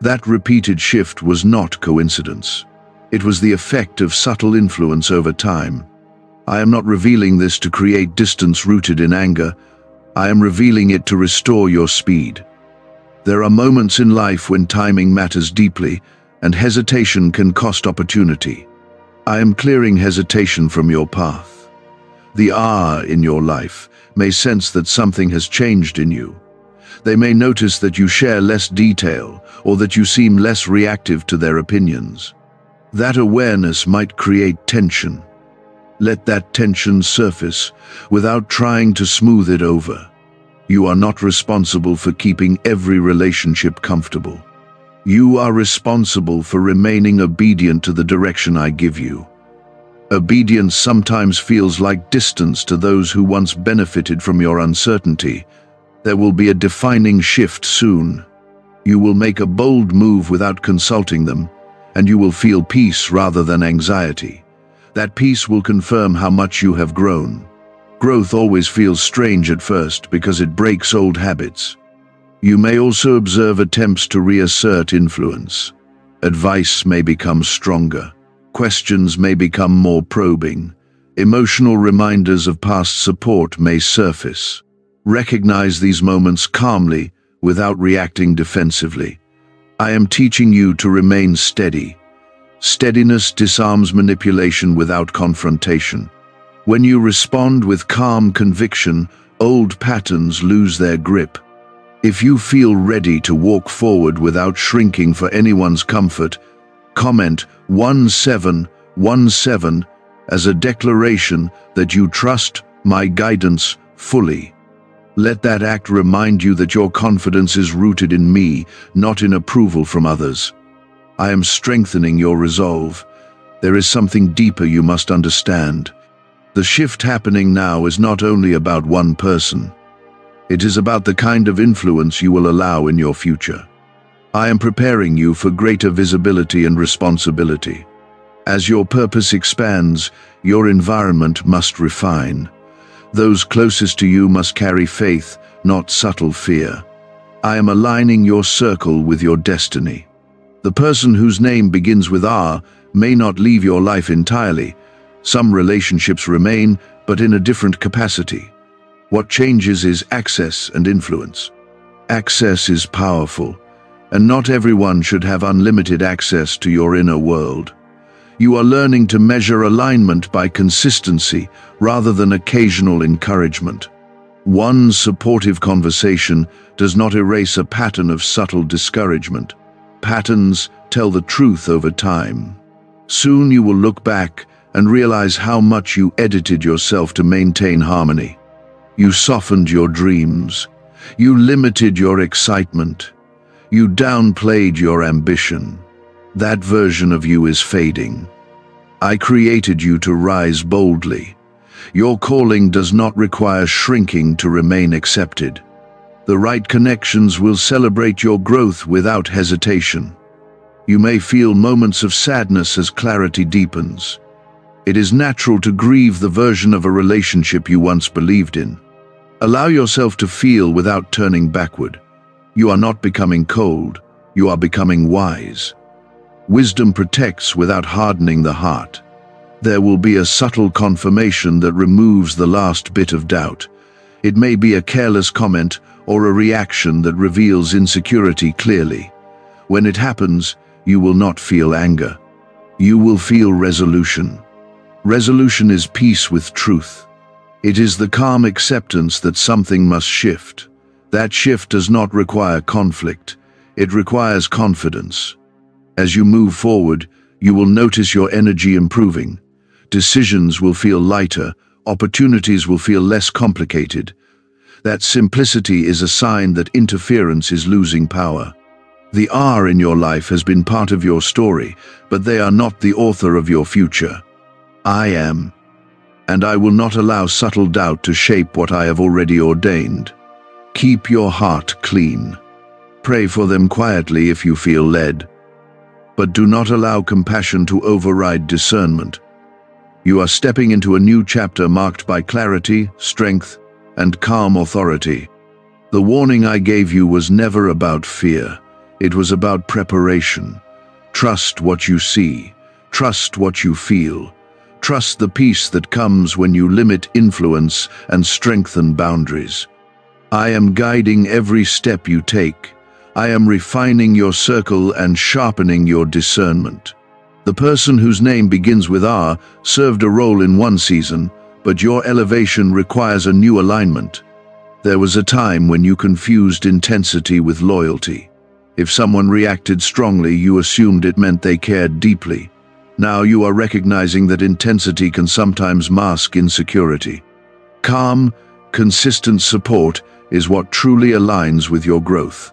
That repeated shift was not coincidence. It was the effect of subtle influence over time. I am not revealing this to create distance rooted in anger. I am revealing it to restore your speed. There are moments in life when timing matters deeply, and hesitation can cost opportunity. I am clearing hesitation from your path. The in your life may sense that something has changed in you. They may notice that you share less detail or that you seem less reactive to their opinions. That awareness might create tension. Let that tension surface without trying to smooth it over. You are not responsible for keeping every relationship comfortable. You are responsible for remaining obedient to the direction I give you. Obedience sometimes feels like distance to those who once benefited from your uncertainty. There will be a defining shift soon. You will make a bold move without consulting them, and you will feel peace rather than anxiety. That peace will confirm how much you have grown. Growth always feels strange at first because it breaks old habits. You may also observe attempts to reassert influence. Advice may become stronger. Questions may become more probing. Emotional reminders of past support may surface. Recognize these moments calmly without reacting defensively. I am teaching you to remain steady. Steadiness disarms manipulation without confrontation. When you respond with calm conviction, old patterns lose their grip. If you feel ready to walk forward without shrinking for anyone's comfort, comment 1717 as a declaration that you trust my guidance fully. Let that act remind you that your confidence is rooted in me, not in approval from others. I am strengthening your resolve. There is something deeper you must understand. The shift happening now is not only about one person. It is about the kind of influence you will allow in your future. I am preparing you for greater visibility and responsibility. As your purpose expands, your environment must refine. Those closest to you must carry faith, not subtle fear. I am aligning your circle with your destiny. The person whose name begins with R may not leave your life entirely. Some relationships remain, but in a different capacity. What changes is access and influence. Access is powerful, and not everyone should have unlimited access to your inner world. You are learning to measure alignment by consistency rather than occasional encouragement. One supportive conversation does not erase a pattern of subtle discouragement. Patterns tell the truth over time. Soon you will look back and realize how much you edited yourself to maintain harmony. You softened your dreams. You limited your excitement. You downplayed your ambition. That version of you is fading. I created you to rise boldly. Your calling does not require shrinking to remain accepted. The right connections will celebrate your growth without hesitation. You may feel moments of sadness as clarity deepens. It is natural to grieve the version of a relationship you once believed in. Allow yourself to feel without turning backward. You are not becoming cold, you are becoming wise. Wisdom protects without hardening the heart. There will be a subtle confirmation that removes the last bit of doubt. It may be a careless comment or a reaction that reveals insecurity clearly. When it happens, you will not feel anger. You will feel resolution. Resolution is peace with truth. It is the calm acceptance that something must shift. That shift does not require conflict. It requires confidence. As you move forward, you will notice your energy improving. Decisions will feel lighter. Opportunities will feel less complicated. That simplicity is a sign that interference is losing power. The R in your life has been part of your story, but they are not the author of your future. I am, and I will not allow subtle doubt to shape what I have already ordained. Keep your heart clean. Pray for them quietly if you feel led, but do not allow compassion to override discernment. You are stepping into a new chapter marked by clarity, strength, and calm authority. The warning I gave you was never about fear. It was about preparation. Trust what you see. Trust what you feel. Trust the peace that comes when you limit influence and strengthen boundaries. I am guiding every step you take, I am refining your circle and sharpening your discernment. The person whose name begins with R served a role in one season, but your elevation requires a new alignment. There was a time when you confused intensity with loyalty. If someone reacted strongly, you assumed it meant they cared deeply. Now you are recognizing that intensity can sometimes mask insecurity. Calm, consistent support is what truly aligns with your growth.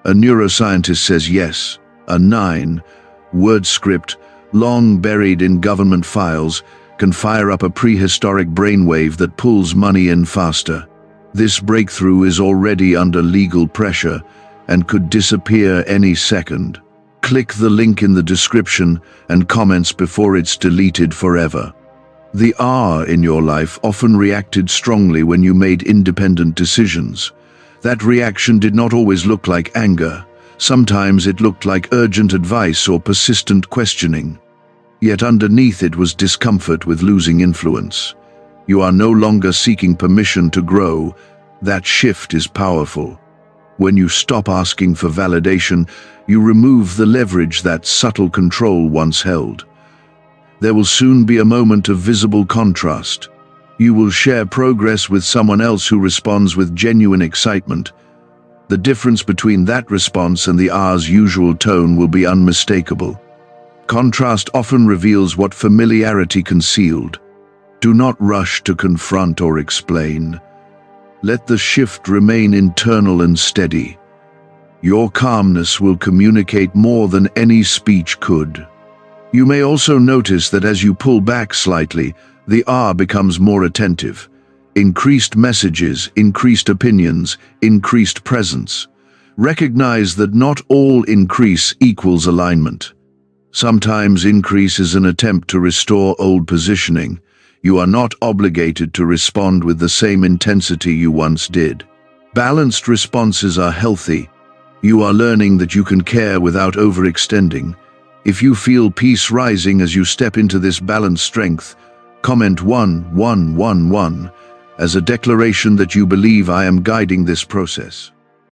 A neuroscientist says yes, a 9 word script, long buried in government files, can fire up a prehistoric brainwave that pulls money in faster. This breakthrough is already under legal pressure and could disappear any second. Click the link in the description and comments before it's deleted forever. The R in your life often reacted strongly when you made independent decisions. That reaction did not always look like anger. Sometimes it looked like urgent advice or persistent questioning. Yet underneath it was discomfort with losing influence. You are no longer seeking permission to grow. That shift is powerful. When you stop asking for validation, you remove the leverage that subtle control once held. There will soon be a moment of visible contrast. You will share progress with someone else who responds with genuine excitement. The difference between that response and the R's usual tone will be unmistakable. Contrast often reveals what familiarity concealed. Do not rush to confront or explain. Let the shift remain internal and steady. Your calmness will communicate more than any speech could. You may also notice that as you pull back slightly, the R becomes more attentive. Increased messages, increased opinions, increased presence. Recognize that not all increase equals alignment. Sometimes increase is an attempt to restore old positioning. You are not obligated to respond with the same intensity you once did. Balanced responses are healthy. You are learning that you can care without overextending. If you feel peace rising as you step into this balanced strength, comment 1111 as a declaration that you believe I am guiding this process.